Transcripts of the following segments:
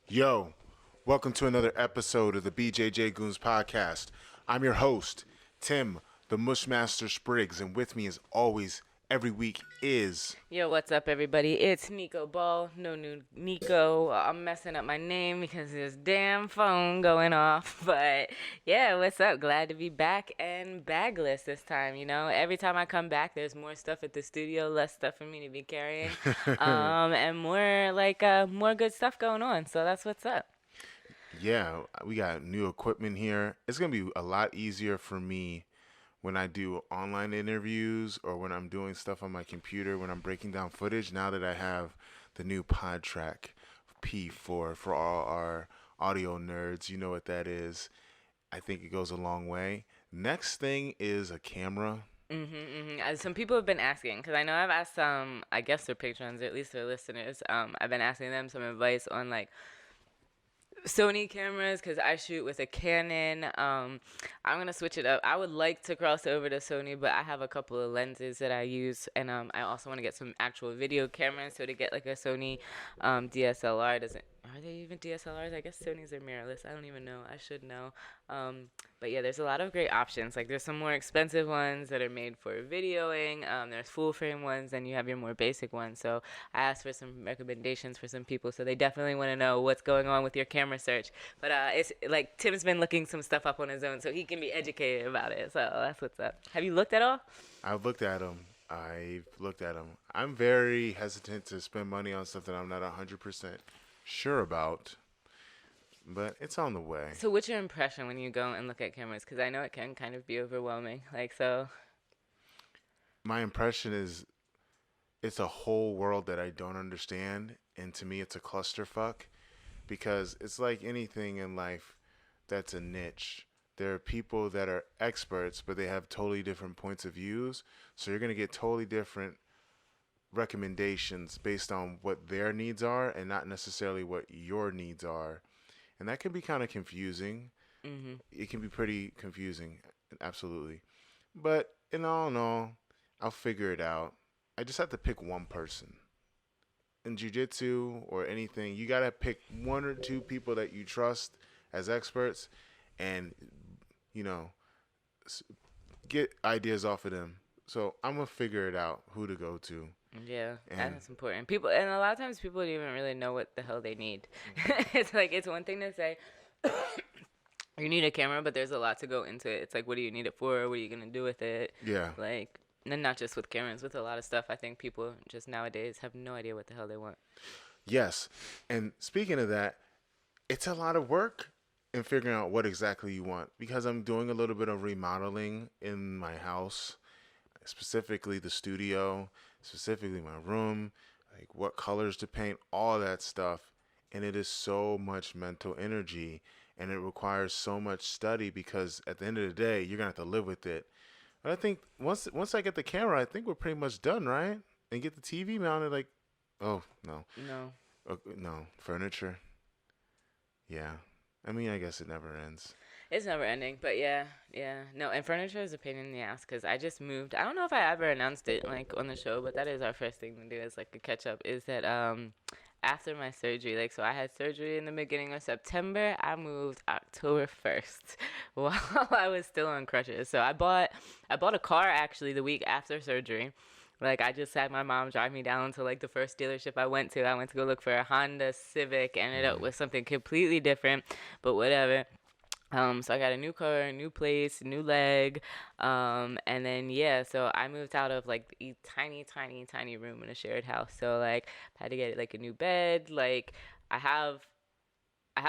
Yo, welcome to another episode of the BJJ Goons podcast. I'm your host, Tim, the Mushmaster Spriggs, and with me as always, every week is... Yo, what's up, everybody? It's Nico Ball. No new Nico. I'm messing up my name because this damn phone going off. But yeah, what's up? Glad to be back and bagless this time. You know, every time I come back, there's more stuff at the studio, less stuff for me to be carrying, and more good stuff going on. So that's what's up. Yeah, we got new equipment here. It's going to be a lot easier for me when I do online interviews or when I'm doing stuff on my computer, when I'm breaking down footage, now that I have the new PodTrack P4 for all our audio nerds. You know what that is. I think it goes a long way. Next thing is a camera. Some people have been asking because I know I've asked some, I guess their patrons or at least their listeners. I've been asking them some advice on like Sony cameras because I shoot with a Canon. I'm gonna switch it up. I would like to cross over to Sony, but I have a couple of lenses that I use, and I also want to get some actual video cameras. So to get like a Sony DSLR doesn't. Are they even DSLRs? I guess Sony's are mirrorless. I don't even know. I should know. But yeah, there's a lot of great options. Like there's some more expensive ones that are made for videoing. There's full frame ones, and you have your more basic ones. So I asked for some recommendations for some people. So they definitely want to know what's going on with your camera search. But it's like Tim's been looking some stuff up on his own, so he can be educated about it. So that's what's up. Have you looked at all? I've looked at them. I'm very hesitant to spend money on stuff that I'm not 100% sure about, but it's on the way. So what's your impression when you go and look at cameras? Because I know it can kind of be overwhelming. Like so. My impression is it's a whole world that I don't understand, and to me it's a clusterfuck because it's like anything in life that's a niche. There are people that are experts, but they have totally different points of views, so you're going to get totally different recommendations based on what their needs are and not necessarily what your needs are. And that can be kind of confusing. It can be pretty confusing, absolutely. But in all, I'll figure it out. I just have to pick one person. In jiu-jitsu or anything, you got to pick one or two people that you trust as experts and, you know, get ideas off of them. So I'm going to figure it out who to go to. Yeah, And that's important. People, and a lot of times people don't even really know what the hell they need. It's like, it's one thing to say, you need a camera, but there's a lot to go into it. It's like, what do you need it for? What are you going to do with it? yeah, Like, and not just with cameras, with a lot of stuff. I think people just nowadays have no idea what the hell they want. yes. And speaking of that, it's a lot of work in figuring out what exactly you want because I'm doing a little bit of remodeling in my house, specifically the studio, specifically my room, like what colors to paint, all that stuff. And it is so much mental energy and it requires so much study because at the end of the day, you're going to have to live with it. But I think once I get the camera, I think we're pretty much done, right? And get the TV mounted, like, oh, no. No. No, furniture. Yeah. I mean, I guess it never ends. It's never ending, but yeah. No, and furniture is a pain in the ass because I just moved. I don't know if I ever announced it like on the show, but that is our first thing to do as like a catch up. Is that after my surgery, like so I had surgery in the beginning of September. I moved October 1st while I was still on crutches. So I bought a car actually the week after surgery. Like I just had my mom drive me down to like the first dealership I went to. I went to go look for a Honda Civic. Ended up with something completely different, but whatever. So I got a new car, a new place, new leg, and then yeah, so I moved out of like the tiny room in a shared house. So like I had to get like a new bed. Like I have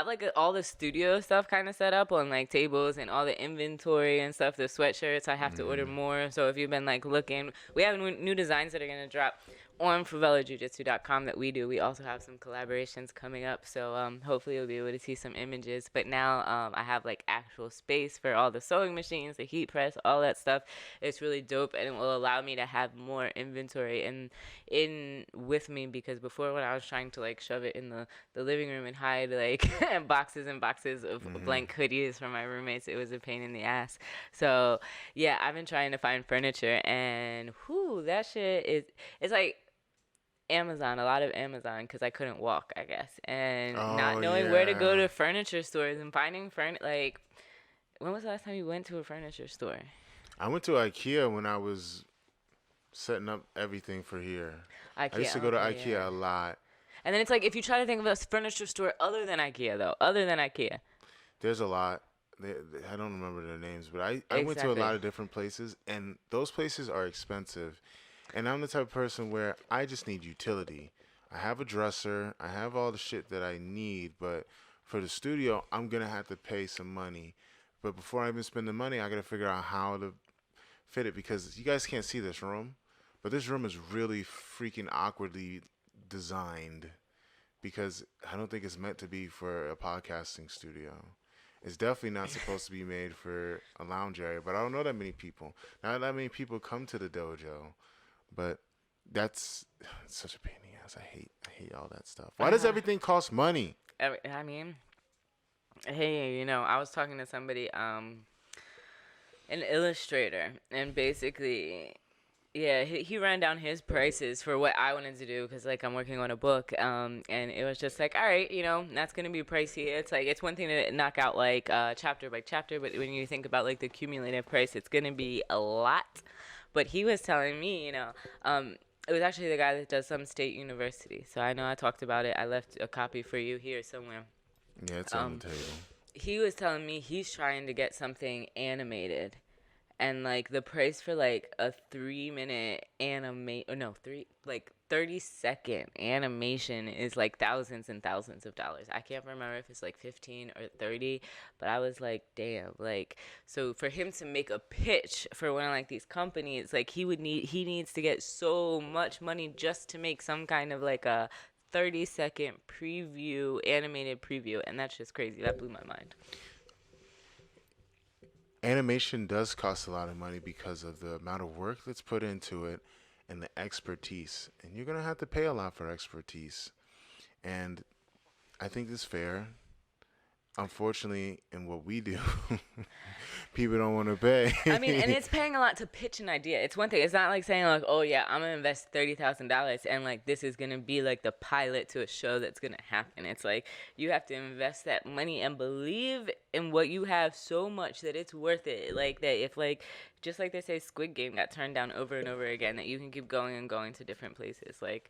like all the studio stuff kind of set up on like tables and all the inventory and stuff. The sweatshirts I have to order more. So if you've been like looking, we have new designs that are gonna drop on FavellaJujitsu.com that we do. We also have some collaborations coming up. So hopefully you'll be able to see some images. But now I have like actual space for all the sewing machines, the heat press, all that stuff. It's really dope and it will allow me to have more inventory in with me because before when I was trying to like shove it in the living room and hide like boxes and boxes of blank hoodies from my roommates, it was a pain in the ass. So yeah, I've been trying to find furniture and whoo, that shit is, it's like Amazon, a lot of Amazon, because I couldn't walk, I guess, and not Oh knowing where to go yeah. to furniture stores and finding like, when was the last time you went to a furniture store? I went to IKEA when I was setting up everything for here. I used to IKEA, go to okay, IKEA yeah. a lot. And then it's like if you try to think of a furniture store other than IKEA, though, other than IKEA. There's a lot. I don't remember their names, but I went to a Exactly. lot of different places, and those places are expensive. And I'm the type of person where I just need utility. I have a dresser, I have all the shit that I need, but for the studio, I'm gonna have to pay some money. But before I even spend the money, I gotta figure out how to fit it because you guys can't see this room, but this room is really freaking awkwardly designed because I don't think it's meant to be for a podcasting studio. It's definitely not supposed to be made for a lounge area, but I don't know that many people. Not that many people come to the dojo, but that's such a pain in the ass. I hate all that stuff. Why does Uh-huh. everything cost money? I mean, hey, I was talking to somebody, an illustrator, and basically, yeah, he ran down his prices for what I wanted to do because, like, I'm working on a book, and it was just like, all right, that's gonna be pricey. It's like it's one thing to knock out like chapter by chapter, but when you think about like the cumulative price, it's gonna be a lot. But he was telling me, it was actually the guy that does some state university. So I know I talked about it. I left a copy for you here somewhere. Yeah, it's on the Um, table. he was telling me he's trying to get something animated, and like the price for like a 3 minute animate, or no, 30-second animation is like thousands and thousands of dollars. I can't remember if it's like 15 or 30, but I was like, damn. Like, so for him to make a pitch for one of like these companies, like he needs to get so much money just to make some kind of like a 30-second preview, animated preview, and that's just crazy. That blew my mind. Animation does cost a lot of money because of the amount of work that's put into it and the expertise. And you're going to have to pay a lot for expertise. And I think it's fair. Unfortunately, in what we do, people don't want to I mean, and pay. it's paying a lot to pitch an idea. It's one thing. It's not like saying like, oh yeah, I'm gonna invest $30,000 and like this is gonna be like the pilot to a show that's gonna happen. It's like you have to invest that money and believe in what you have so much that it's worth it. Like that, if like just like they say, Squid Game got turned down over and over again, that you can keep going and going to different places. Like,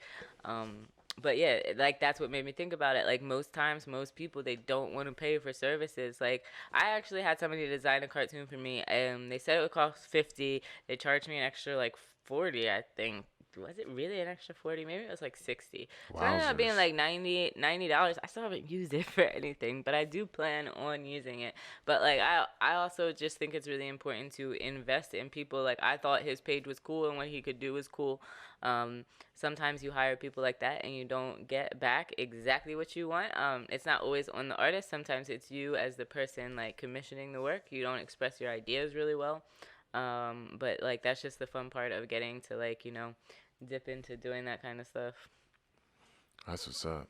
but yeah, like that's what made me think about it. Like most times, most people they don't want to pay for services. Like I actually had somebody design a cartoon for me, and they said it would cost 50. They charged me an extra like 40, I think. Was it really an extra 40? Maybe it was like 60. So it ended up being Wowzers. like $90. I still haven't used it for anything, but I do plan on using it. But like I also just think it's really important to invest in people. Like I thought his page was cool and what he could do was cool. Um, Sometimes you hire people like that and you don't get back exactly what you want. It's not always on the artist. Sometimes it's you as the person like commissioning the work. You don't express your ideas really well. But like that's just the fun part of getting to like dip into doing that kind of stuff. That's what's up.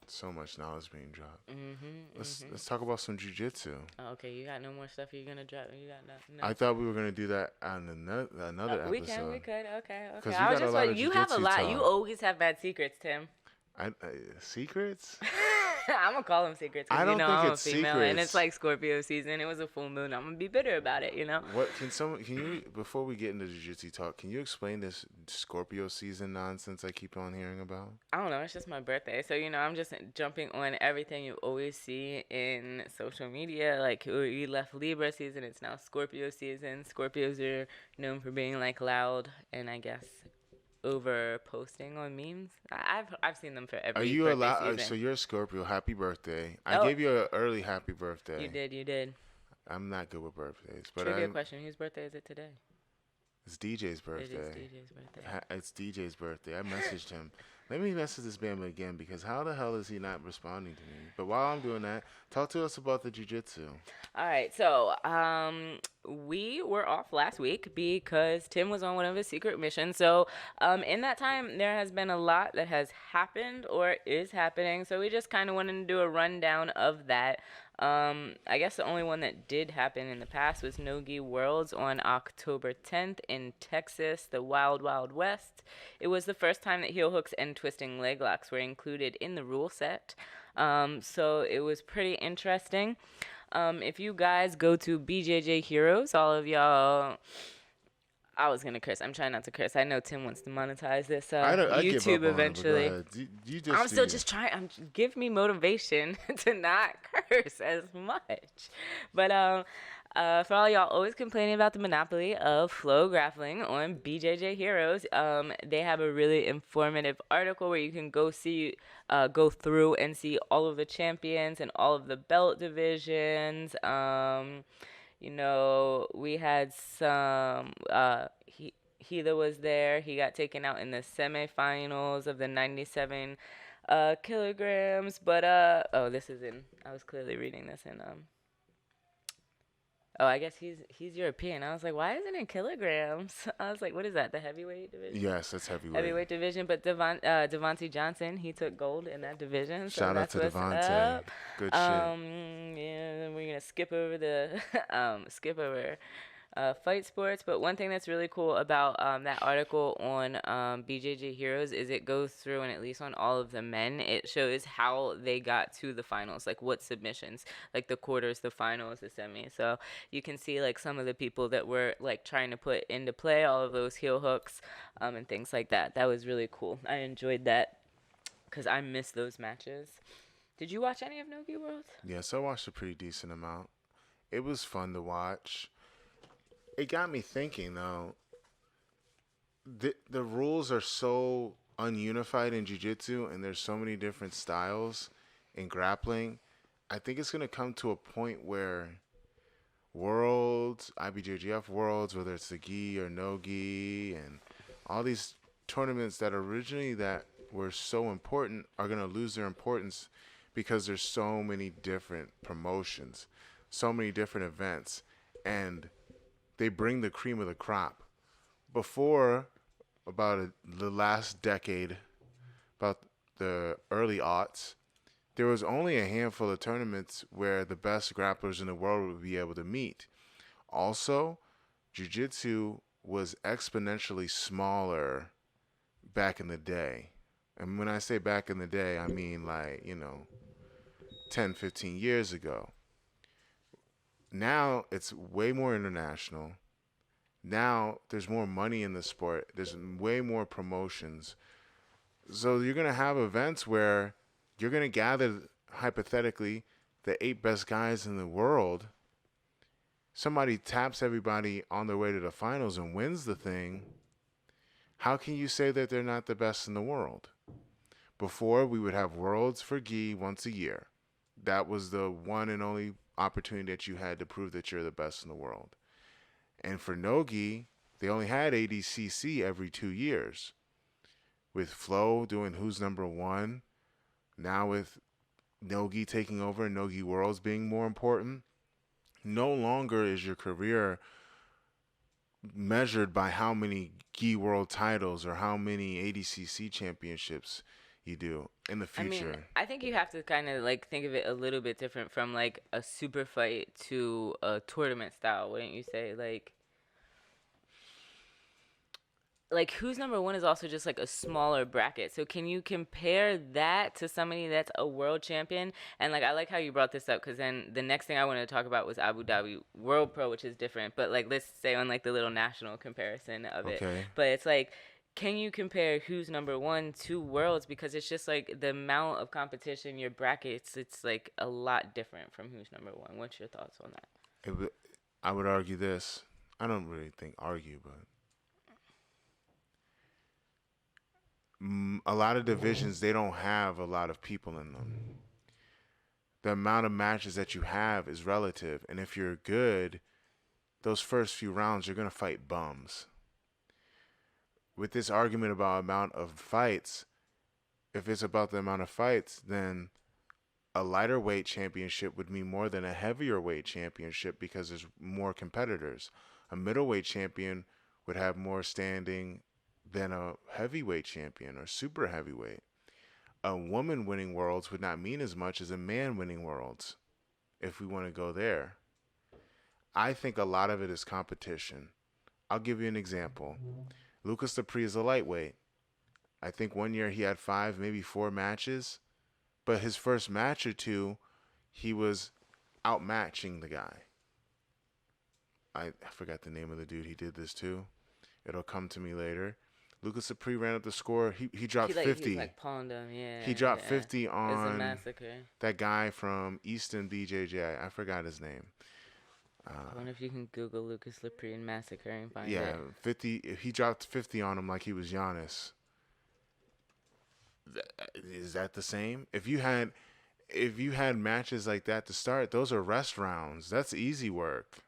So much knowledge being dropped. Mhm. Mhm. Let's talk about some jujitsu. Oh, okay, you got no more stuff you're gonna drop. You got no. I thought we were gonna do that on another We can. We episode could. Okay. Okay. because we I was got a just lot like, of you have a jujitsu lot. You talk. always have bad secrets, Tim. I, secrets? I'm gonna call them secrets I because don't think I'm a it's female and it's secrets. like Scorpio season. It was a full moon. I'm gonna be bitter about it. What can you before we get into jujitsu talk? Can you explain this Scorpio season nonsense I keep on hearing about? I don't know. It's just my birthday, so I'm just jumping on everything you always see in social media. Like we left Libra season, it's now Scorpio season. Scorpios are known for being like loud and I guess over posting on memes. I've seen them for Are every you birthday allowed? So season. you're a Scorpio. Happy birthday! I Oh, gave you an early happy you birthday. did. You did. I'm not good with birthdays, but Trivia question: whose birthday is it today? it's DJ's It is birthday. DJ's birthday. It's DJ's birthday. I messaged him. Let me message this man again because how the hell is he not responding to me? But while I'm doing that, talk to us about the jujitsu. All right, so we were off last week because Tim was on one of his secret missions. So in that time, there has been a lot that has happened or is happening. So we just kind of wanted to do a rundown of that. I guess the only one that did happen in the past was Nogi Worlds on October 10th in Texas, the Wild Wild West. It was the first time that heel hooks and twisting leg locks were included in the rule set. So it was pretty interesting. If you guys go to BJJ Heroes, all of y'all, I was gonna curse. I'm trying not to curse. I know Tim wants to monetize this I give YouTube up on it, but go eventually. ahead. You I'm just do still you. just trying. Give me motivation to not curse as much. But for all y'all always complaining about the monopoly of flow grappling on BJJ Heroes, they have a really informative article where you can go through and see all of the champions and all of the belt divisions. We had some. Heather was there. He got taken out in the semifinals of the 97 kilograms. But oh, this is in. I was clearly reading this in. Oh, I guess he's European. I was like, why isn't it kilograms? I was like, what is that? The heavyweight division? Yes, that's heavyweight. Heavyweight division. But Devontae Johnson, he took gold in that division. So Shout out that's to what's Devontae. up. Good shit. Yeah, we're gonna skip over the skip over fight sports. But one thing that's really cool about that article on BJJ Heroes is it goes through, and at least on all of the men, it shows how they got to the finals, like what submissions, like the quarters, the finals, the semis. So you can see like some of the people that were like trying to put into play all of those heel hooks and things like that. That was really cool. I enjoyed that because I missed those matches. Did you watch any of Nogi World? Yes, I watched a pretty decent amount. It was fun to watch. It got me thinking though. The rules are so ununified in jiu-jitsu, and there's so many different styles in grappling. I think it's going to come to a point where worlds, IBJJF worlds, whether it's the gi or no gi, and all these tournaments that originally that were so important are going to lose their importance because there's so many different promotions, so many different events, and they bring the cream of the crop. Before, the last decade, about the early aughts, there was only a handful of tournaments where the best grapplers in the world would be able to meet. Also, jiu-jitsu was exponentially smaller back in the day. And when I say back in the day, I mean 10, 15 years ago. Now it's way more international. Now there's more money in the sport. There's way more promotions. So you're going to have events where you're going to gather, hypothetically, the 8 best guys in the world. Somebody taps everybody on their way to the finals and wins the thing. How can you say that they're not the best in the world? Before, we would have worlds for gi once a year. That was the one and only opportunity that you had to prove that you're the best in the world. And for no-gi, they only had ADCC every 2 years. With Flo doing who's number one, now with no-gi taking over and no-gi worlds being more important, no longer is your career measured by how many gi world titles or how many ADCC championships you do in the future. I mean, I think you have to kind of like think of it a little bit different from like a super fight to a tournament style, wouldn't you say? Like who's number one is also just like a smaller bracket. So can you compare that to somebody that's a world champion? And like I like how you brought this up because then the next thing I wanted to talk about was Abu Dhabi World Pro, which is different. But like let's say on like the little national comparison of it. Okay. But it's like, can you compare who's number one to worlds? Because it's just like the amount of competition, your brackets, it's like a lot different from who's number one. What's your thoughts on that? I would argue this. I don't really think argue, but a lot of divisions, they don't have a lot of people in them. The amount of matches that you have is relative, and if you're good, those first few rounds you're going to fight bums. With this argument about amount of fights, if it's about the amount of fights, then a lighter weight championship would mean more than a heavier weight championship because there's more competitors. A middleweight champion would have more standing than a heavyweight champion or super heavyweight. A woman winning worlds would not mean as much as a man winning worlds. if we want to go there. I think a lot of it is competition. I'll give you an example. Lucas Dupree is a lightweight. I think one year he had 5, maybe 4 matches, but his first match or two, he was outmatching the guy. I forgot the name of the dude he did this to. It'll come to me later. Lucas Dupree ran up the score. He dropped 50. He like pawned him, yeah. He dropped yeah. 50 It was a on massacre. that guy from Easton BJJ. I forgot his name. I wonder if you can Google Lucas Dupree and massacre and find Yeah, it. 50. He dropped 50 on him like he was Giannis. Is that the same? If you had matches like that to start, those are rest rounds. That's easy work.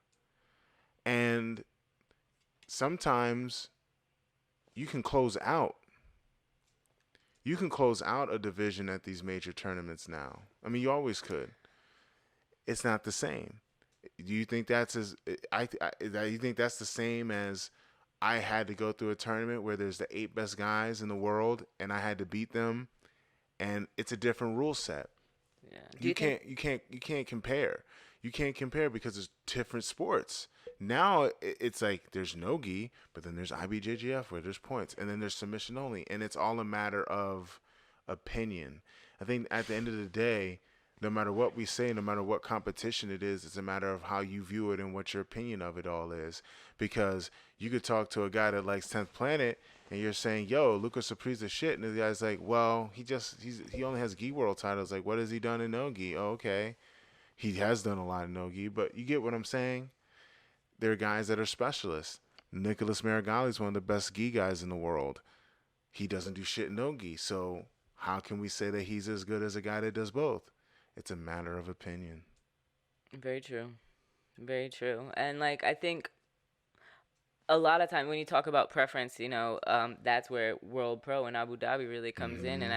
And sometimes you can close out. You can close out a division at these major tournaments now. I mean, you always could. It's not the same. Do you think that's as you think that's the same as I had to go through a tournament where there's the 8 best guys in the world and I had to beat them, and it's a different rule set. Yeah. You can't compare. You can't compare because it's different sports. Now it's like there's no gi, but then there's IBJJF where there's points, and then there's submission only, and it's all a matter of opinion. I think at the end of the day, no matter what we say, no matter what competition it is, it's a matter of how you view it and what your opinion of it all is. Because you could talk to a guy that likes 10th Planet, and you're saying, "Yo, Lucas Dupree's the shit," and the guy's like, "Well, he only has gi world titles. Like, what has he done in no gi? Oh, okay, he has done a lot of no gi, but you get what I'm saying. There are guys that are specialists. Nicholas Marigali is one of the best gi guys in the world. He doesn't do shit in no gi, so how can we say that he's as good as a guy that does both? It's a matter of opinion." Very true. Very true. And like I think a lot of time when you talk about preference, that's where World Pro and Abu Dhabi really comes in. And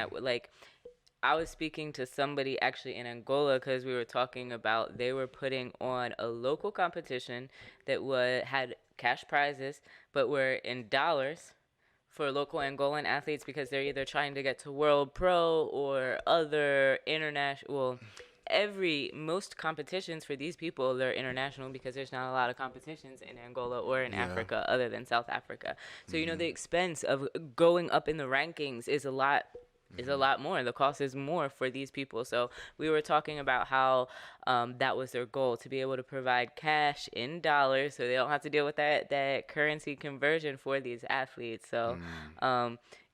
I was speaking to somebody actually in Angola because we were talking about they were putting on a local competition that had cash prizes, but were in dollars for local Angolan athletes because they're either trying to get to World Pro or other international. Well, most competitions for these people, they're international because there's not a lot of competitions in Angola or in Africa other than South Africa. So the expense of going up in the rankings is a lot more. The cost is more for these people. So we were talking about how that was their goal, to be able to provide cash in dollars so they don't have to deal with that currency conversion for these athletes. So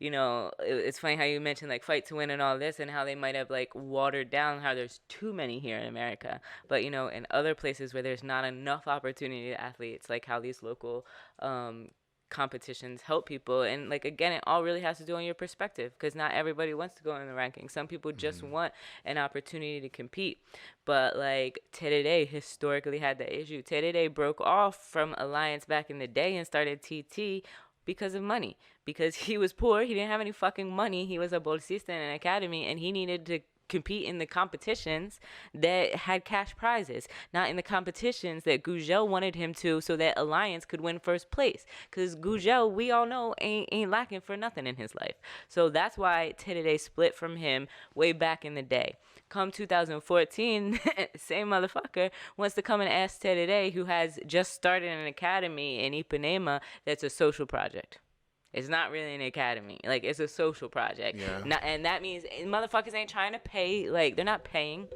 it's funny how you mentioned like fight to win and all this and how they might have like watered down how there's too many here in America. But in other places where there's not enough opportunity to athletes, like how these local competitions help people. And like again, it all really has to do on your perspective, because not everybody wants to go in the rankings. Some people just want an opportunity to compete. But like Terere historically had that issue. Terere broke off from Alliance back in the day and started TT because of money, because he was poor, he didn't have any fucking money, he was a bolsista in an academy, and he needed to compete in the competitions that had cash prizes, not in the competitions that Gugel wanted him to, so that Alliance could win first place. Because Gugel, we all know, ain't lacking for nothing in his life. So that's why Terere split from him way back in the day. Come 2014, same motherfucker wants to come and ask Terere, who has just started an academy in Ipanema that's a social project. It's not really an academy. Like, it's a social project. Yeah. And that means motherfuckers ain't trying to pay. Like, they're not paying.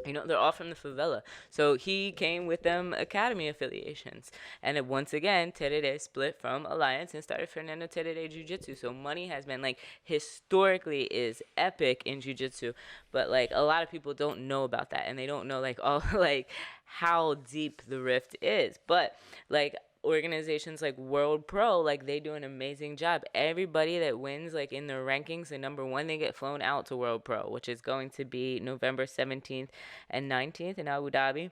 They're all from the favela. So he came with them academy affiliations. And once again, Terere split from Alliance and started Fernando Terere Jiu-Jitsu. So money has been, like, historically is epic in Jiu-Jitsu. But, like, a lot of people don't know about that. And they don't know, like, all, like, how deep the rift is. But, like, organizations like World Pro, like, they do an amazing job. Everybody that wins, like, in their rankings, the number one, they get flown out to World Pro, which is going to be November 17th and 19th in Abu Dhabi.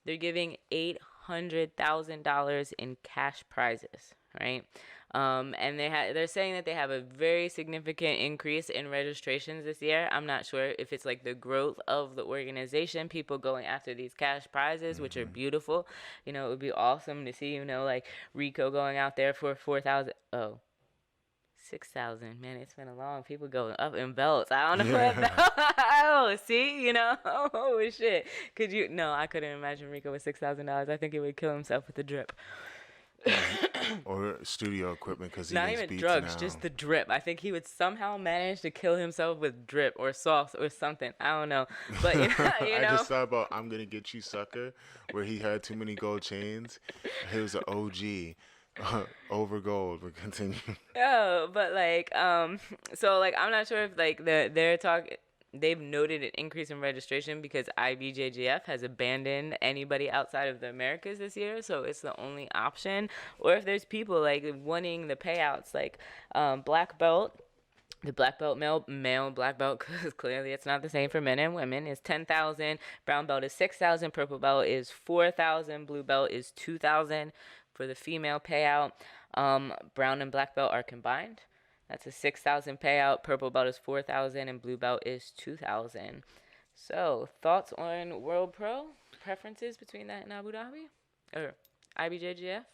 They're giving $800,000 in cash prizes, right? And they're saying that they have a very significant increase in registrations this year. I'm not sure if it's like the growth of the organization, people going after these cash prizes, which are beautiful. It would be awesome to see, like Rico going out there for 4,000. Oh, 6,000. Man, it's been a long. People going up in belts. I don't know what. Yeah. Oh, see, oh shit. Could you? No, I couldn't imagine Rico with $6,000. I think he would kill himself with the drip. Or studio equipment because he Not makes even beats drugs, now. just the drip. I think he would somehow manage to kill himself with drip or sauce or something. I don't know, but I just thought about "I'm Gonna Get You, Sucker," where he had too many gold chains. He was an OG, over gold. But continue. Oh, but like, so like, I'm not sure if like they're talking. They've noted an increase in registration because IBJJF has abandoned anybody outside of the Americas this year, so it's the only option. Or if there's people like wanting the payouts, like black belt. The black belt male black belt, because clearly it's not the same for men and women, is 10,000. Brown belt is 6,000. Purple belt is 4,000. Blue belt is 2,000 for the female payout. Brown and black belt are combined. That's a 6,000 payout. Purple belt is 4,000 and blue belt is 2,000. So, thoughts on World Pro? Preferences between that and Abu Dhabi? Or IBJJF?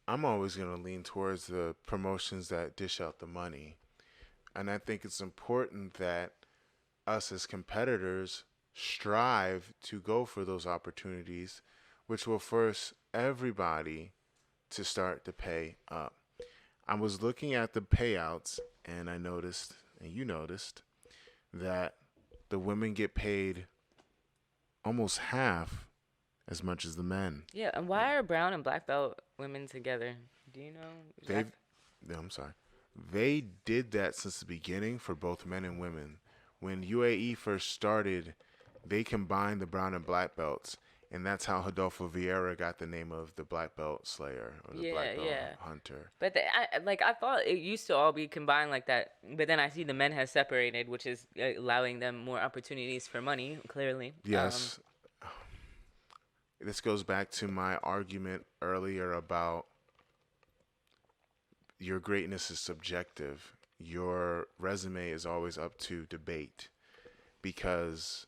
I'm always gonna lean towards the promotions that dish out the money, and I think it's important that us as competitors strive to go for those opportunities, which will force everybody to start to pay up. I was looking at the payouts and I noticed, and you noticed, that the women get paid almost half as much as the men. Yeah, and why are brown and black belt women together? Do you know? They've, I'm sorry. They did that since the beginning for both men and women. When UAE first started, they combined the brown and black belts, and that's how Rodolfo Vieira got the name of the black belt slayer or the black belt hunter. But I thought it used to all be combined like that. But then I see the men have separated, which is allowing them more opportunities for money. Clearly, Yes. This goes back to my argument earlier about your greatness is subjective. Your resume is always up to debate because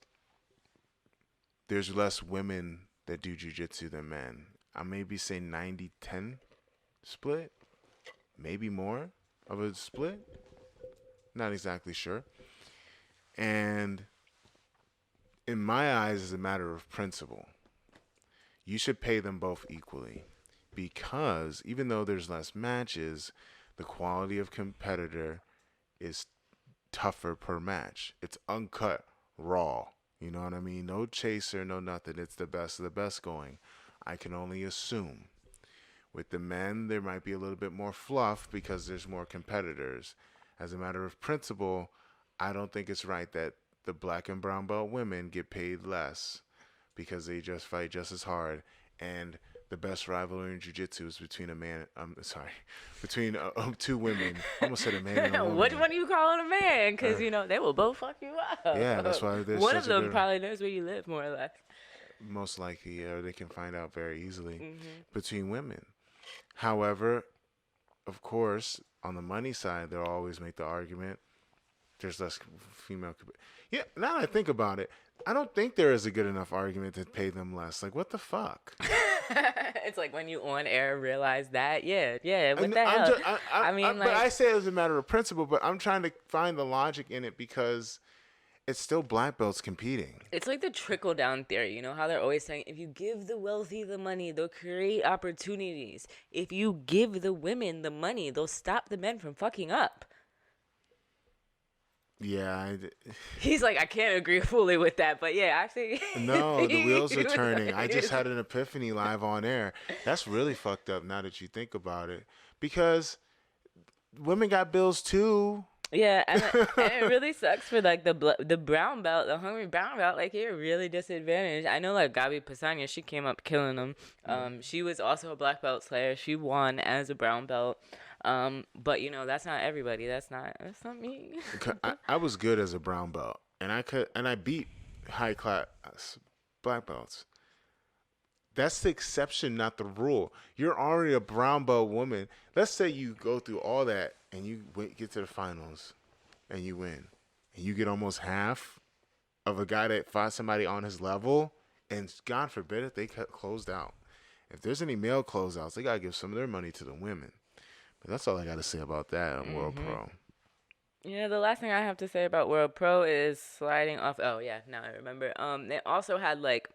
there's less women that do jujitsu than men. I maybe say 90-10 split, maybe more of a split. Not exactly sure. And in my eyes, it's a matter of principle. You should pay them both equally because even though there's less matches, the quality of competitor is tougher per match. It's uncut, raw. You know what I mean? No chaser, no nothing. It's the best of the best going. I can only assume. With the men, there might be a little bit more fluff because there's more competitors. As a matter of principle, I don't think it's right that the black and brown belt women get paid less because they just fight just as hard. And the best rivalry in jiu-jitsu is between between two women. I almost said a man and a woman. Which one are you calling a man? Because, they will both fuck you up. Yeah, that's why there's one of them probably knows where you live, more or less. Most likely, or they can find out very easily between women. However, of course, on the money side, they'll always make the argument there's less female. Yeah, now that I think about it, I don't think there is a good enough argument to pay them less. Like, what the fuck? It's like when you on air realize that. Yeah. What the hell? But I say it as a matter of principle, but I'm trying to find the logic in it because it's still black belts competing. It's like the trickle down theory. You know how they're always saying, if you give the wealthy the money, they'll create opportunities. If you give the women the money, they'll stop the men from fucking up. Yeah. He's like, I can't agree fully with that, but yeah, actually. No, the wheels are turning. I just had an epiphany live on air. That's really fucked up now that you think about it. Because women got bills too. Yeah, and it really sucks for like the brown belt, the hungry brown belt. Like, you're really disadvantaged. I know, like Gabi Pisania, she came up killing them. She was also a black belt slayer. She won as a brown belt. But that's not everybody. That's not me. I was good as a brown belt, and I beat high class black belts. That's the exception, not the rule. You're already a brown belt woman. Let's say you go through all that and you get to the finals and you win. And you get almost half of a guy that fought somebody on his level. And God forbid if they got closed out. If there's any male closeouts, they got to give some of their money to the women. That's all I got to say about that on World Mhm. Pro. Yeah, the last thing I have to say about World Pro is sliding off. Oh yeah, now I remember. They also had like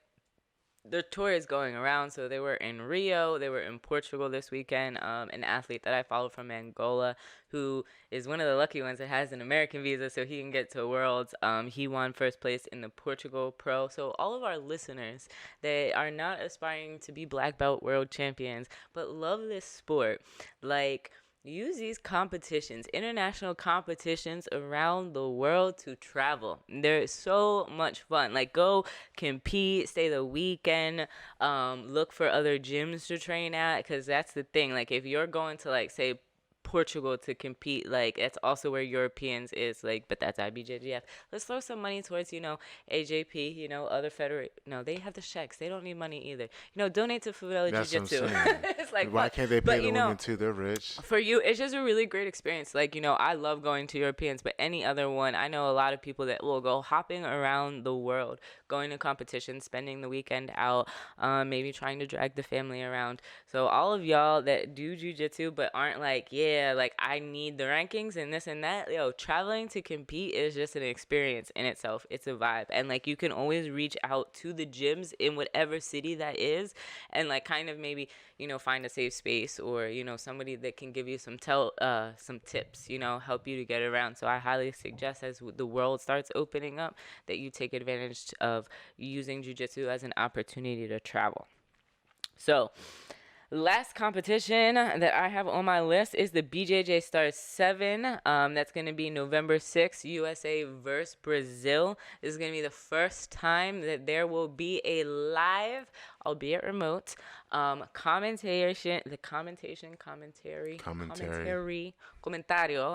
their tour is going around. So they were in Rio, they were in Portugal this weekend. An athlete that I follow from Angola, who is one of the lucky ones that has an American visa, so he can get to Worlds. He won first place in the Portugal Pro. So all of our listeners, they are not aspiring to be black belt world champions, but love this sport. Like, use these competitions, international competitions around the world to travel. They're so much fun. Like, go compete, stay the weekend, look for other gyms to train at, because that's the thing. Like, if you're going to, like, say, Portugal to compete, like that's also where Europeans is, like, but that's IBJJF. Let's throw some money towards, AJP, other federate. No, they have the checks. They don't need money either. Donate to Favela Jiu That's what I'm Jitsu. saying. It's like, Why fuck. can't they pay But, the women too? They're rich. for you, it's just a really great experience. Like, I love going to Europeans, but any other one, I know a lot of people that will go hopping around the world, going to competitions, spending the weekend out, maybe trying to drag the family around. So all of y'all that do jujitsu but aren't like, yeah, like I need the rankings and this and that, traveling to compete is just an experience in itself. It's a vibe. And like, you can always reach out to the gyms in whatever city that is, and like kind of maybe, find a safe space, or, somebody that can give you some tips, help you to get around. So I highly suggest, as the world starts opening up, that you take advantage of using jiu-jitsu as an opportunity to travel. So, last competition that I have on my list is the BJJ Star 7. That's going to be November 6th, USA versus Brazil. This is going to be the first time that there will be a live, albeit remote, comentario,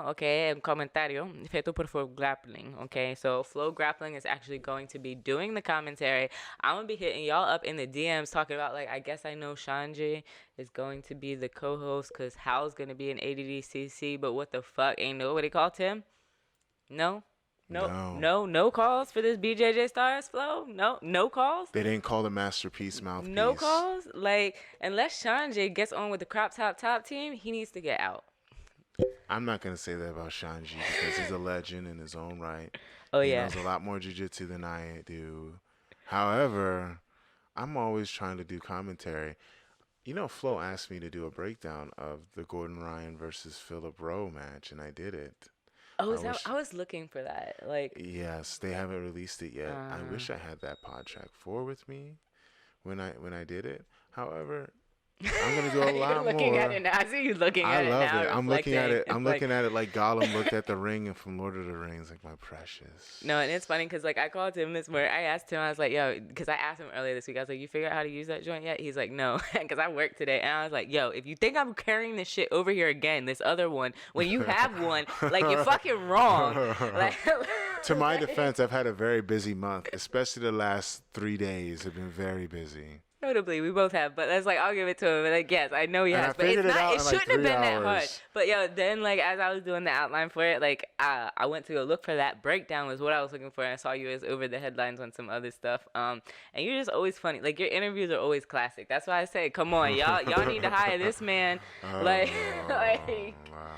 okay, comentario, feito por Flow Grappling, okay. So Flow Grappling is actually going to be doing the commentary. I'm gonna be hitting y'all up in the DMs talking about, like, I guess I know Shanji is going to be the co-host because Hal's gonna be an ADDCC, but what the fuck, ain't nobody called him? No? No. No calls for this BJJ Stars Flow? No calls? They didn't call the masterpiece mouthpiece. No calls? Like, unless Shanji gets on with the crop top team, he needs to get out. I'm not going to say that about Shanji because he's a legend in his own right. Oh, he yeah. knows a lot more jiu-jitsu than I do. However, I'm always trying to do commentary. Flo asked me to do a breakdown of the Gordon Ryan versus Philip Rowe match, and I did it. Oh, I was looking for that. Like, yes, they haven't released it yet. I wish I had that pod track 4 with me when I did it. However, I'm gonna do a lot more. Looking at it now. I see you looking at it now. I love it. I'm looking at it. I'm like, looking at it like Gollum looked at the ring and from Lord of the Rings, like, my precious. No, and it's funny because, like, I called him this morning. I asked him, I was like, yo, because I asked him earlier this week. I was like, you figure out how to use that joint yet? He's like, no, because I worked today. And I was like, yo, if you think I'm carrying this shit over here again, this other one, when you have one, like, you're fucking wrong. Like, to my defense, I've had a very busy month, especially the last 3 days have been very busy. Notably, we both have, but that's like, I'll give it to him. But like, yes, I know he has, but it's not. It shouldn't have been that hard. But yo, then like as I was doing the outline for it, like I went to go look for that breakdown was what I was looking for, and I saw you as over the headlines on some other stuff. And you're just always funny. Like your interviews are always classic. That's why I say, come on, y'all need to hire this man. Like. Wow.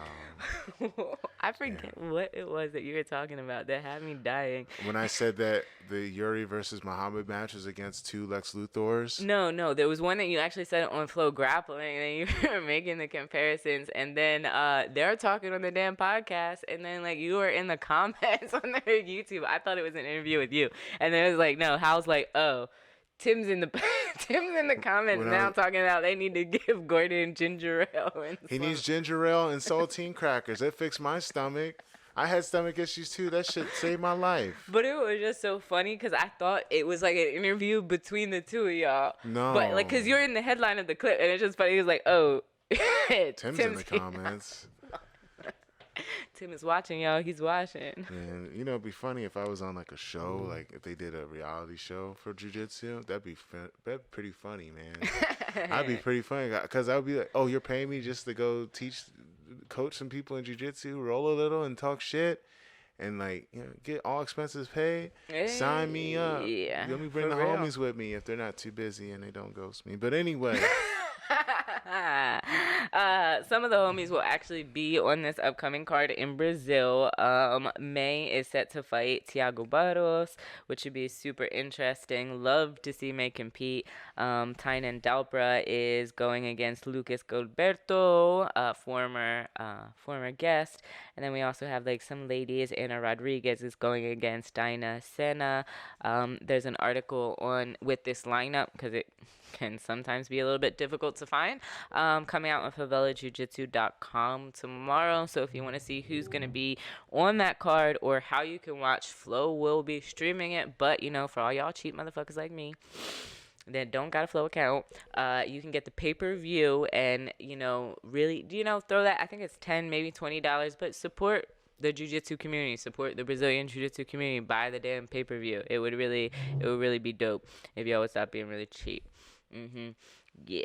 I forget what it was that you were talking about that had me dying. When I said that the Yuri versus Muhammad match was against 2 Lex Luthors? No. There was one that you actually said on Flow Grappling, and you were making the comparisons, and then they're talking on the damn podcast, and then like you were in the comments on their YouTube. I thought it was an interview with you, and then it was like, no, Hal's like, oh. Tim's in the comments now talking about they need to give Gordon ginger ale. He needs ginger ale and saltine crackers. That fixed my stomach. I had stomach issues too. That shit saved my life. But it was just so funny because I thought it was like an interview between the two of y'all. No. But like, because you're in the headline of the clip, and it's just funny. He was like, oh. Tim's in the comments. Tim is watching, y'all. He's watching. And it'd be funny if I was on like a show, like if they did a reality show for jiu-jitsu. That'd be pretty funny, man. I'd be pretty funny because I would be like, oh, you're paying me just to go coach some people in jiu-jitsu, roll a little and talk shit, and like get all expenses paid. Hey, sign me up. Yeah. Let me bring the homies with me if they're not too busy and they don't ghost me. But anyway. Some of the homies will actually be on this upcoming card in Brazil. May is set to fight Thiago Barros, which should be super interesting. Love to see May compete. Tynan Dalbra is going against Lucas Gilberto, former guest. And then we also have like some ladies. Anna Rodriguez is going against Dinah Senna. There's an article on with this lineup because it can sometimes be a little bit difficult to find. Coming out on favelajujitsu.com tomorrow. So if you want to see who's going to be on that card or how you can watch, Flow will be streaming it. But, for all y'all cheap motherfuckers like me that don't got a Flow account, you can get the pay-per-view and, really, throw that, I think it's 10 maybe $20, but support the jiu-jitsu community, support the Brazilian jiu-jitsu community, buy the damn pay-per-view. It would really be dope if y'all would stop being really cheap. Yeah.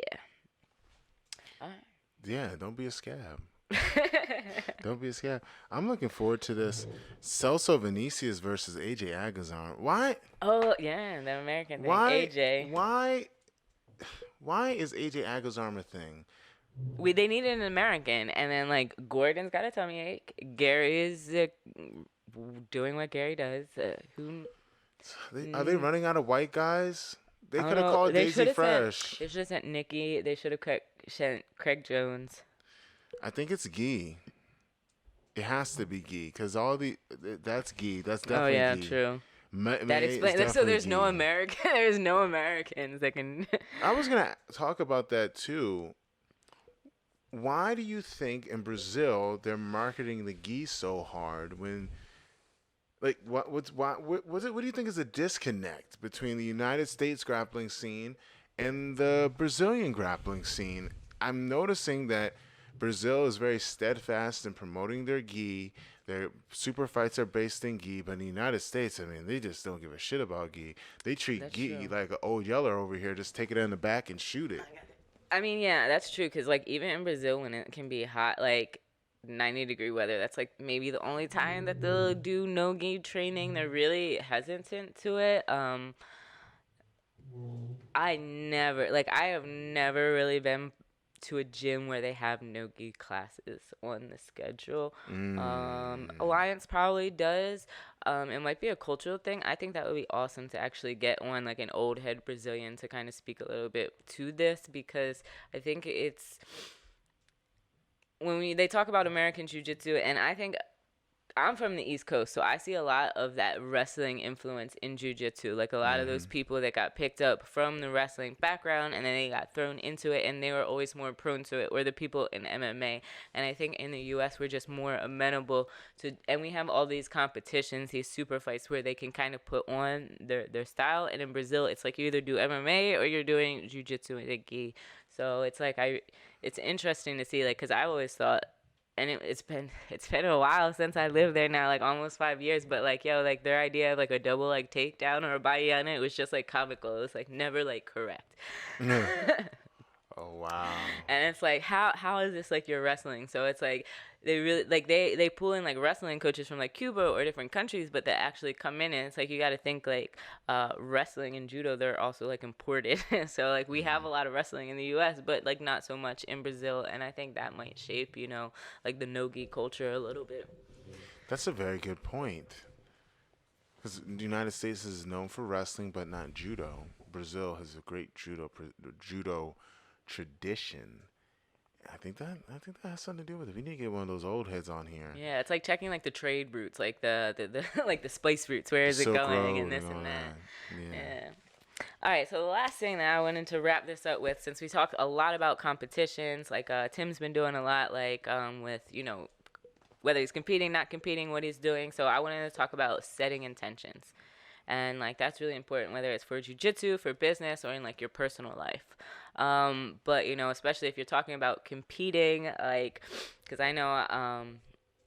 All Yeah, don't be a scab. right. Don't be a scab. I'm looking forward to this Celso Vinicius versus AJ Agazarm. Why? Oh yeah, the American thing. Why? AJ. Why is AJ Agazarm a thing? They needed an American, and then like Gordon's got a tummy ache. Gary is doing what Gary does. Who? Are they running out of white guys? They I don't could have know. called They Daisy should have Fresh. They should have sent Nikki. They should have sent Craig Jones. I think it's Gee. It has to be Gee because that's Gee. That's Oh definitely yeah, Gee. true. May That is explains. So definitely there's no Gee. American. There's no Americans that can. I was gonna talk about that too. Why do you think in Brazil they're marketing the gi so hard when, like, what do you think is a disconnect between the United States grappling scene and the Brazilian grappling scene? I'm noticing that Brazil is very steadfast in promoting their gi. Their super fights are based in gi, but in the United States, I mean, they just don't give a shit about gi. They treat That's gi true. like an old yeller over here. Just take it in the back and shoot it. I mean, yeah, that's true. Cause like even in Brazil, when it can be hot, like 90-degree weather, that's like maybe the only time that they'll do no gi training. They're really hesitant to it. I have never really been to a gym where they have no gi classes on the schedule. Mm. Alliance probably does. It might be a cultural thing. I think that would be awesome to actually get on like an old head Brazilian to kind of speak a little bit to this because I think it's they talk about American Jiu-Jitsu, and I think I'm from the East Coast, so I see a lot of that wrestling influence in jiu-jitsu. Like a lot of those Hmm. people that got picked up from the wrestling background and then they got thrown into it and they were always more prone to it, or the people in MMA. And I think in the US we're just more amenable to, and we have all these competitions, these super fights where they can kind of put on their style. And in Brazil, it's like you either do MMA or you're doing jiu-jitsu and gi. So it's like it's interesting to see, like, because I always thought, and it's been a while since I lived there now, like almost 5 years. But like, yo, like their idea of like a double like takedown or a body on it was just like comical. It was like never like correct. Oh wow. And it's like, how is this like you're wrestling? So it's like they really like they pull in like wrestling coaches from like Cuba or different countries, but they actually come in, and it's like you got to think like wrestling and judo, they're also like imported. So like we have a lot of wrestling in the U.S., but like not so much in Brazil, and I think that might shape like the no-gi culture a little bit. That's a very good point. Because the United States is known for wrestling, but not judo. Brazil has a great judo tradition. I think that has something to do with it. We need to get one of those old heads on here. Yeah, it's like checking like the trade routes, like the like the spice routes. Where The is it Silk going, and Road this and all and that. that. Yeah. Yeah. All right, so the last thing that I wanted to wrap this up with, since we talked a lot about competitions, like Tim's been doing a lot, like with whether he's competing, not competing, what he's doing. So I wanted to talk about setting intentions, and like that's really important, whether it's for jujitsu, for business, or in like your personal life. But especially if you're talking about competing, like, because I know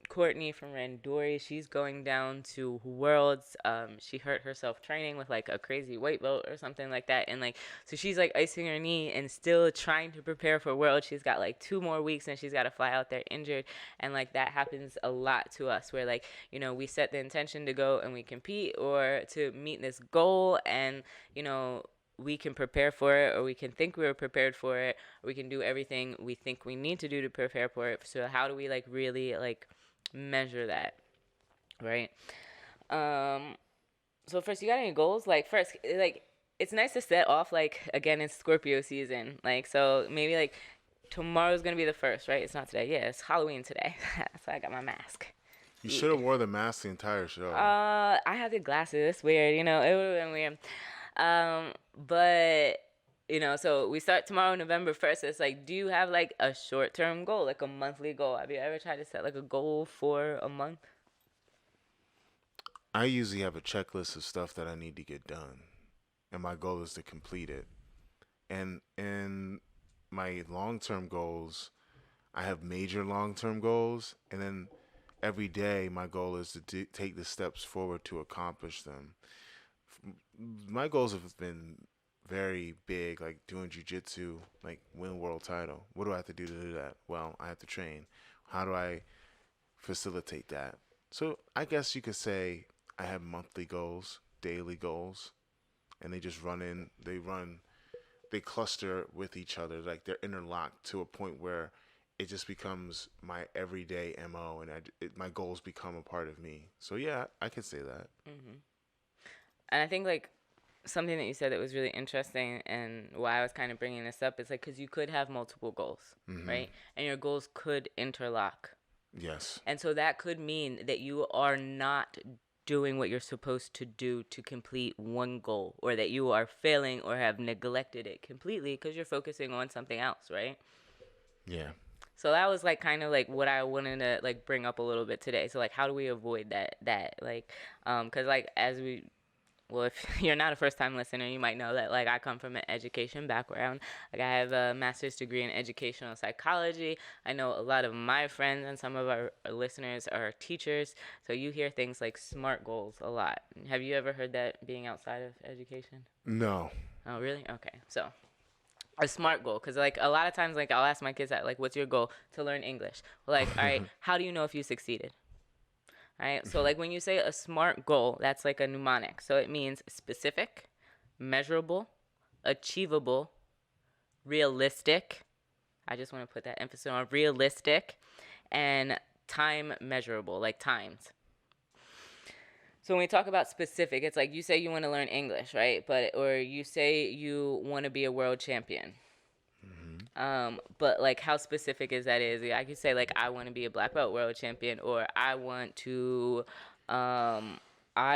Courtney from Randori, she's going down to Worlds. She hurt herself training with like a crazy weight belt or something like that, and like so she's like icing her knee and still trying to prepare for Worlds. She's got like 2 more weeks and she's got to fly out there injured, and like that happens a lot to us where like we set the intention to go and we compete or to meet this goal, and we can prepare for it, or we can think we were prepared for it, or we can do everything we think we need to do to prepare for it. So how do we like really like measure that, right? Um, so first, you got any goals? Like first, like it's nice to set off like again it's Scorpio season. Like so maybe like tomorrow's gonna be the first, right? It's not today. Yeah, it's Halloween today. So I got my mask. You Yeah. should have wore the mask the entire show. I had the glasses. It's weird, you know. It would have been weird. But you know, so we start tomorrow, November 1st. So it's like, do you have like a short-term goal, like a monthly goal? Have you ever tried to set like a goal for a month? I usually have a checklist of stuff that I need to get done, and my goal is to complete it. And in my long-term goals, I have major long-term goals, and then every day my goal is to take the steps forward to accomplish them. My goals have been very big, like doing jujitsu, like win world title. What do I have to do to do that? Well, I have to train. How do I facilitate that? So I guess you could say I have monthly goals, daily goals, and they just they cluster with each other, like they're interlocked to a point where it just becomes my everyday mo, and my goals become a part of me. So yeah, I could say that. Hmm. And I think like something that you said that was really interesting, and why I was kind of bringing this up is like because you could have multiple goals, Mm-hmm. right? And your goals could interlock. Yes. And so that could mean that you are not doing what you're supposed to do to complete one goal, or that you are failing or have neglected it completely because you're focusing on something else, right? Yeah. So that was like kind of like what I wanted to like bring up a little bit today. So like how do we avoid that like cuz like as we well, if you're not a first time listener, you might know that like I come from an education background. Like I have a master's degree in educational psychology. I know a lot of my friends and some of our listeners are teachers. So you hear things like SMART goals a lot. Have you ever heard that being outside of education? No. Oh, really? Okay. So a SMART goal, because like a lot of times like I'll ask my kids that like what's your goal to learn English? Well, like all right, how do you know if you succeeded? Right? So like when you say a SMART goal, that's like a mnemonic. So it means specific, measurable, achievable, realistic. I just want to put that emphasis on realistic, and time measurable, like times. So when we talk about specific, it's like you say you want to learn English, right? But or you say you want to be a world champion. Mm-hmm. But like how specific is that is I could say like I want to be a black belt world champion, or um I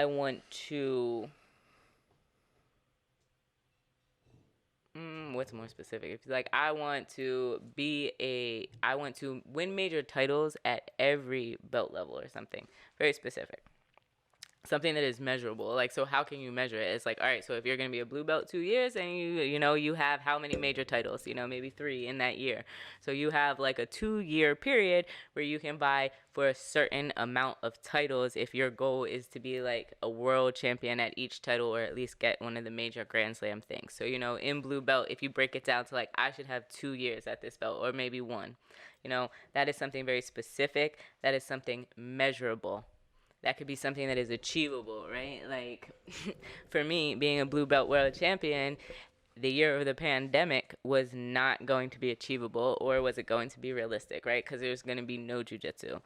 want to what's more specific? If like I want to win major titles at every belt level or something. Very specific. Something that is measurable. Like, so how can you measure it? It's like, all right, so if you're going to be a blue belt 2 years and you know you have how many major titles, you know, maybe 3 in that year. So you have like a 2 year period where you can buy for a certain amount of titles if your goal is to be like a world champion at each title, or at least get one of the major Grand Slam things. So, you know, in blue belt, if you break it down to like I should have 2 years at this belt, or maybe one, you know, that is something very specific. That is something measurable. That could be something that is achievable, right? Like for me, being a blue belt world champion, the year of the pandemic was not going to be achievable, or was it going to be realistic, right? Because there's going to be no jujitsu.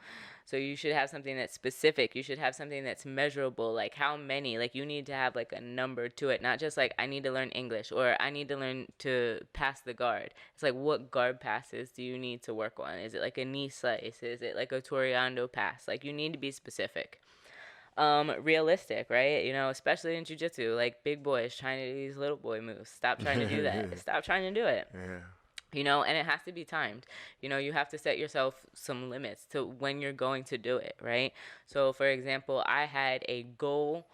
So you should have something that's specific. You should have something that's measurable, like how many. Like you need to have like a number to it, not just like I need to learn English, or I need to learn to pass the guard. It's like what guard passes do you need to work on? Is it like a knee slice? Is it like a Toriando pass? Like you need to be specific. Realistic, right? You know, especially in jiu-jitsu, like big boys trying to do these little boy moves. Stop trying to do that. Stop trying to do it. Yeah. You know, and it has to be timed. You know, you have to set yourself some limits to when you're going to do it, right? So, for example, I had a goal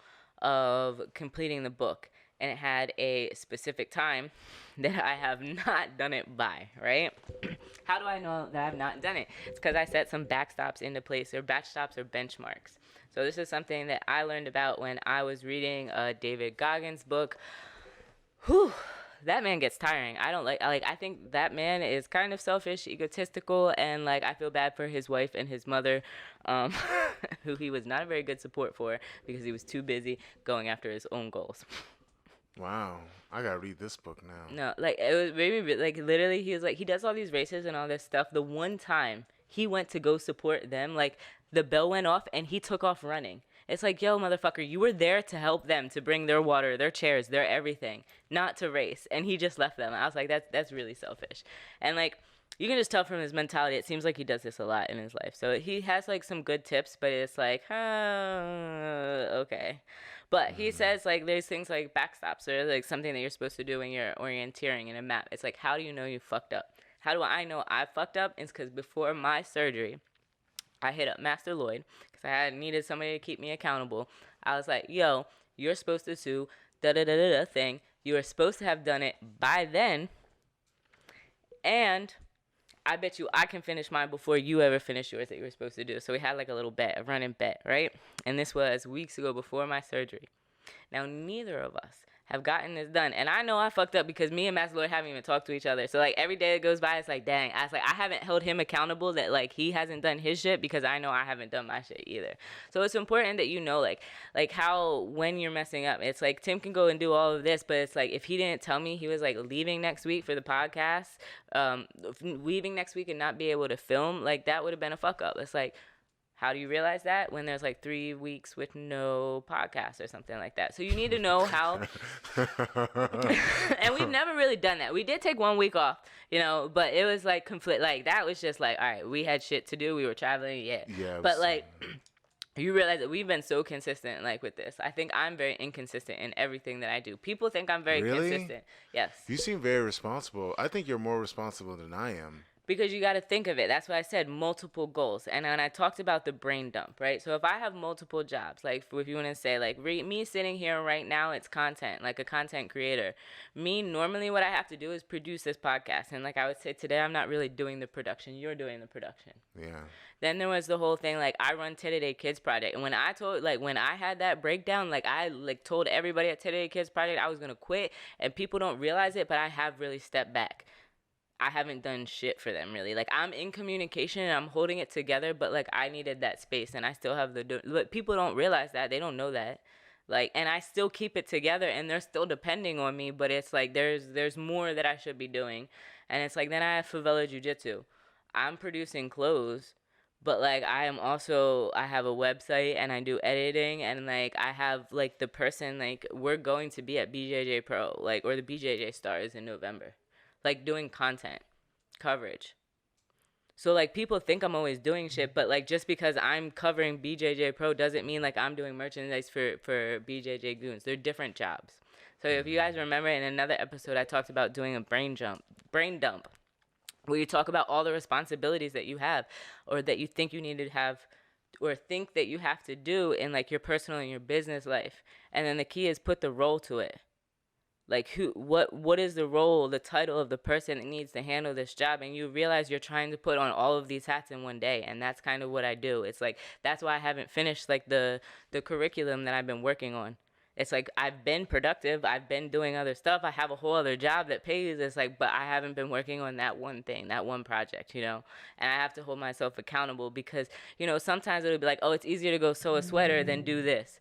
of completing the book, and it had a specific time that I have not done it by, right? How do I know that I've not done it? It's because I set some backstops into place, or backstops or benchmarks. So this is something that I learned about when I was reading David Goggins' book. Whew, that man gets tiring. I don't like I think that man is kind of selfish, egotistical, and like I feel bad for his wife and his mother, um, who he was not a very good support for because he was too busy going after his own goals. Wow. I gotta read this book now. No, like it was maybe like literally he was like he does all these races and all this stuff. The one time he went to go support them, like the bell went off and he took off running. It's like, yo, motherfucker, you were there to help them, to bring their water, their chairs, their everything, not to race. And he just left them. I was like, that's really selfish. And like you can just tell from his mentality, it seems like he does this a lot in his life. So he has like some good tips, but it's like, okay. But he Mm. says like there's things like backstops or like something that you're supposed to do when you're orienteering in a map. It's like, how do you know you fucked up? How do I know I fucked up? It's because before my surgery, I hit up Master Lloyd because I had needed somebody to keep me accountable. I was like, yo, you're supposed to do da da da da da thing. You were supposed to have done it by then, and I bet you I can finish mine before you ever finish yours that you were supposed to do. So we had like a little bet, a running bet, right? And this was weeks ago before my surgery. Now, neither of us have gotten this done. And I know I fucked up because me and Master Lloyd haven't even talked to each other. So, like, every day that goes by, it's like, dang. I was like, I haven't held him accountable that, like, he hasn't done his shit because I know I haven't done my shit either. So, it's important that you know, like how when you're messing up, it's like Tim can go and do all of this, but it's like if he didn't tell me he was, like, leaving next week for the podcast, leaving next week and not be able to film, like, that would have been a fuck up. It's like, how do you realize that? When there's like 3 weeks with no podcast or something like that. So you need to know how. And we've never really done that. We did take 1 week off, you know, but it was like conflict. Like that was just like, all right, we had shit to do. We were traveling, yeah. Yeah. But like, you realize that we've been so consistent like with this. I think I'm very inconsistent in everything that I do. People think I'm very Really? consistent. Yes. You seem very responsible. I think you're more responsible than I am. Because you got to think of it. That's why I said multiple goals. And when I talked about the brain dump, right? So if I have multiple jobs, like if you want to say like me sitting here right now, it's content, like a content creator. Me, normally what I have to do is produce this podcast. And like I would say today, I'm not really doing the production. You're doing the production. Yeah. Then there was the whole thing, like I run Today Kids Project. And when I had that breakdown, like I like told everybody at Today Kids Project I was going to quit. And people don't realize it, but I have really stepped back. I haven't done shit for them really. Like I'm in communication and I'm holding it together, but like I needed that space and I still have but people don't realize that. They don't know that. Like and I still keep it together and they're still depending on me, but it's like there's more that I should be doing. And it's like then I have Favela Jiu-Jitsu. I'm producing clothes, but like I have a website and I do editing and like I have like the person like we're going to be at BJJ Pro like or the BJJ Stars in November. Like doing content coverage. So like people think I'm always doing shit, but like just because I'm covering BJJ Pro doesn't mean like I'm doing merchandise for BJJ Goons. They're different jobs. So if you guys remember in another episode I talked about doing a brain dump, where you talk about all the responsibilities that you have or that you think you need to have or think that you have to do in like your personal and your business life. And then the key is put the role to it. Like what is the role, the title of the person that needs to handle this job, and you realize you're trying to put on all of these hats in one day, and that's kind of what I do. It's like that's why I haven't finished like the curriculum that I've been working on. It's like I've been productive, I've been doing other stuff, I have a whole other job that pays. It's like, but I haven't been working on that one thing, that one project, you know. And I have to hold myself accountable because you know sometimes it'll be like, oh, it's easier to go sew a sweater than do this.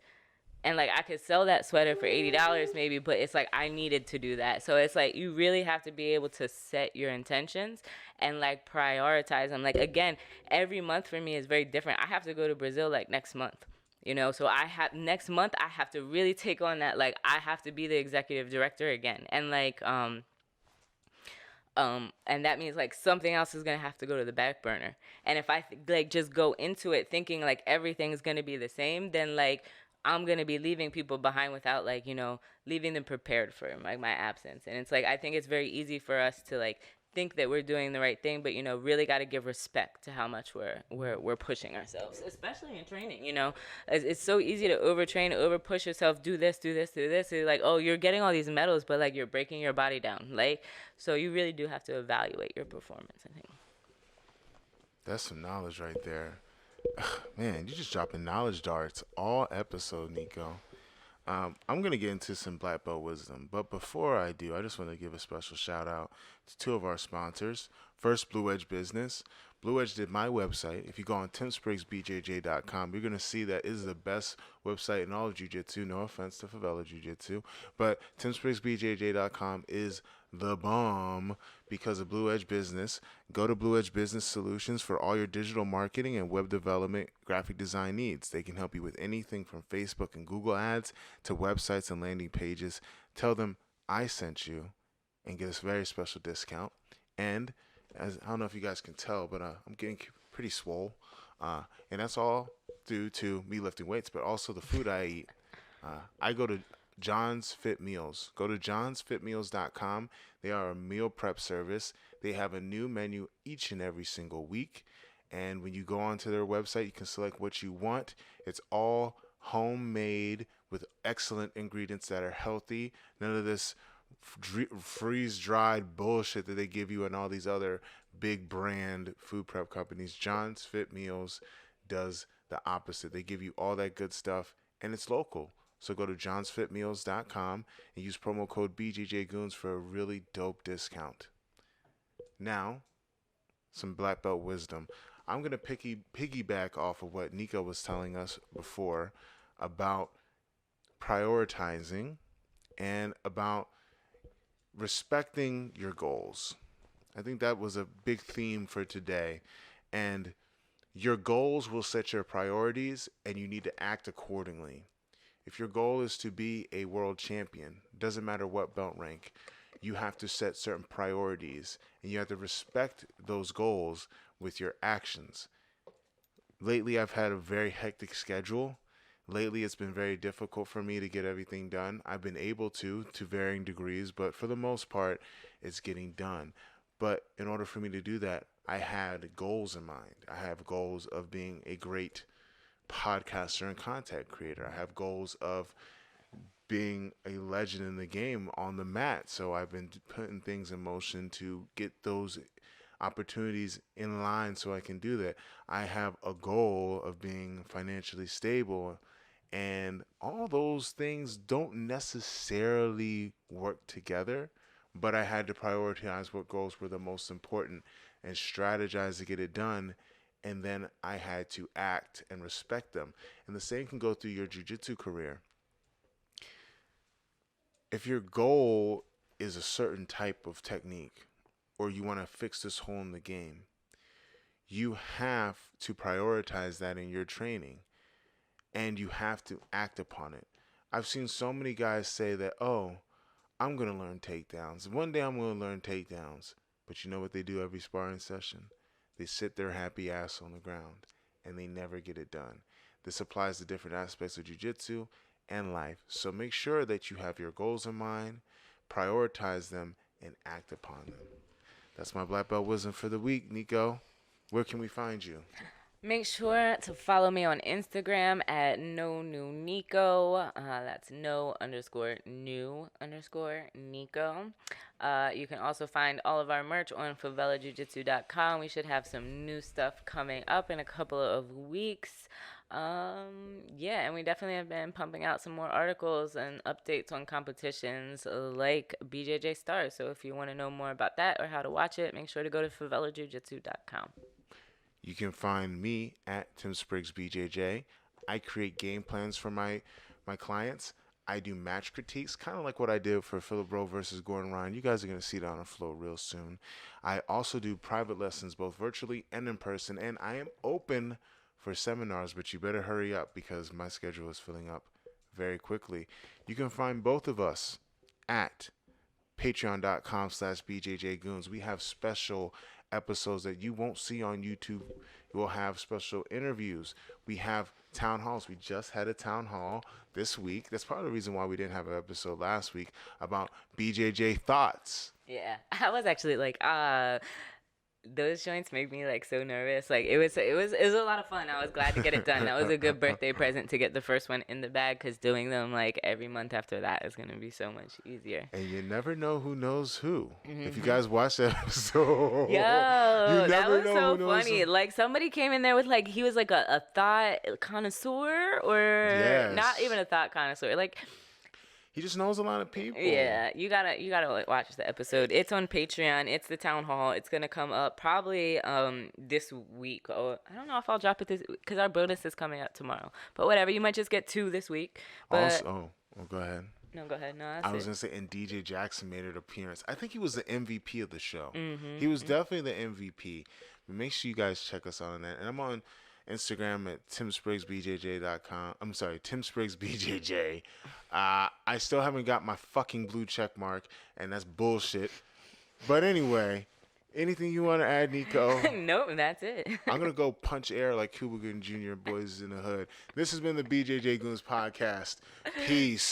And like I could sell that sweater for $80 maybe, but it's like I needed to do that. So it's like you really have to be able to set your intentions and like prioritize them. Like again, every month for me is very different. I have to go to Brazil like next month, you know. So next month I have to really take on that. Like I have to be the executive director again, and like and that means like something else is gonna have to go to the back burner. And if I like just go into it thinking like everything's gonna be the same, then like I'm going to be leaving people behind without like, you know, leaving them prepared for like my absence. And it's like, I think it's very easy for us to like think that we're doing the right thing, but you know, really got to give respect to how much we're pushing ourselves, especially in training, you know. It's so easy to overtrain, over push yourself, do this, do this, do this. It's like, oh, you're getting all these medals, but like you're breaking your body down. Like, so you really do have to evaluate your performance, I think. That's some knowledge right there. Man, you just dropping knowledge darts all episode, Nico. I'm going to get into some black belt wisdom. But before I do, I just want to give a special shout out to two of our sponsors. First, Blue Edge Business. Blue Edge did my website. If you go on timspriggsbjj.com, you're going to see that it is the best website in all of jiu-jitsu. No offense to favela jiu-jitsu, but timspriggsbjj.com is the bomb because of Blue Edge Business. Go to Blue Edge Business Solutions for all your digital marketing and web development graphic design needs. They can help you with anything from Facebook and Google ads to websites and landing pages. Tell them I sent you and get a very special discount. And as I don't know if you guys can tell, but I'm getting pretty swole. And that's all due to me lifting weights, but also the food I eat. I go to John's Fit Meals. Go to johnsfitmeals.com. They are a meal prep service. They have a new menu each and every single week. And when you go onto their website, you can select what you want. It's all homemade with excellent ingredients that are healthy. None of this freeze-dried bullshit that they give you and all these other big brand food prep companies. John's Fit Meals does the opposite. They give you all that good stuff, and it's local. So go to johnsfitmeals.com and use promo code BJJ Goons for a really dope discount. Now, some black belt wisdom. I'm going to piggyback off of what Nico was telling us before about prioritizing and about respecting your goals. I think that was a big theme for today. And your goals will set your priorities, and you need to act accordingly. If your goal is to be a world champion, doesn't matter what belt rank, you have to set certain priorities, and you have to respect those goals with your actions. Lately, I've had a very hectic schedule. Lately, it's been very difficult for me to get everything done. I've been able to varying degrees, but for the most part, it's getting done. But in order for me to do that, I had goals in mind. I have goals of being a great podcaster and content creator. I have goals of being a legend in the game on the mat. So I've been putting things in motion to get those opportunities in line so I can do that. I have a goal of being financially stable, and all those things don't necessarily work together, but I had to prioritize what goals were the most important and strategize to get it done. And then I had to act and respect them. And the same can go through your jiu-jitsu career. If your goal is a certain type of technique, or you want to fix this hole in the game, you have to prioritize that in your training, and you have to act upon it. I've seen so many guys say that, oh, I'm going to learn takedowns. One day I'm going to learn takedowns. But you know what they do every sparring session? They sit their happy ass on the ground, and they never get it done. This applies to different aspects of jiu-jitsu and life. So make sure that you have your goals in mind, prioritize them, and act upon them. That's my black belt wisdom for the week. Nico, where can we find you? Make sure to follow me on Instagram at no_new_Nico. That's no_new_Nico. You can also find all of our merch on favelajujitsu.com. We should have some new stuff coming up in a couple of weeks. Yeah, and we definitely have been pumping out some more articles and updates on competitions like BJJ Star. So if you want to know more about that or how to watch it, make sure to go to favelajujitsu.com. You can find me at Tim Spriggs BJJ. I create game plans for my clients. I do match critiques, kind of like what I did for Philip Rowe versus Gordon Ryan. You guys are going to see that on the floor real soon. I also do private lessons, both virtually and in person, and I am open for seminars, but you better hurry up because my schedule is filling up very quickly. You can find both of us at patreon.com/BJJ Goons. We have special episodes that you won't see on YouTube. We'll have special interviews. We have town halls. We just had a town hall this week. That's part of the reason why we didn't have an episode last week about BJJ thoughts. Yeah, I was actually like, those joints make me like so nervous. Like it was a lot of fun. I was glad to get it done. That was a good birthday present to get the first one in the bag, because doing them like every month after that is gonna be so much easier. And you never know who knows who. Mm-hmm. If you guys watch that episode, yo, that was so funny. Like somebody came in there with like, he was like a thought connoisseur, or not even a thought connoisseur. Like He just knows a lot of people. Yeah, you gotta like, watch the episode. It's on Patreon. It's the town hall. It's gonna come up probably this week. Or I don't know if I'll drop it this because our bonus is coming out tomorrow. But whatever, you might just get 2 this week. But Also, go ahead. no, go ahead. No, I was gonna say, and DJ Jackson made an appearance. I think he was the MVP of the show. He was definitely the MVP. But make sure you guys check us out on that. And I'm on Instagram at timspriggsbjj.com. I'm sorry, timspriggsbjj. I still haven't got my fucking blue check mark, and that's bullshit. But anyway, anything you want to add, Nico? Nope, that's it. I'm gonna go punch air like Cuba Gooding Jr. Boys in the Hood. This has been the BJJ Goons podcast. Peace.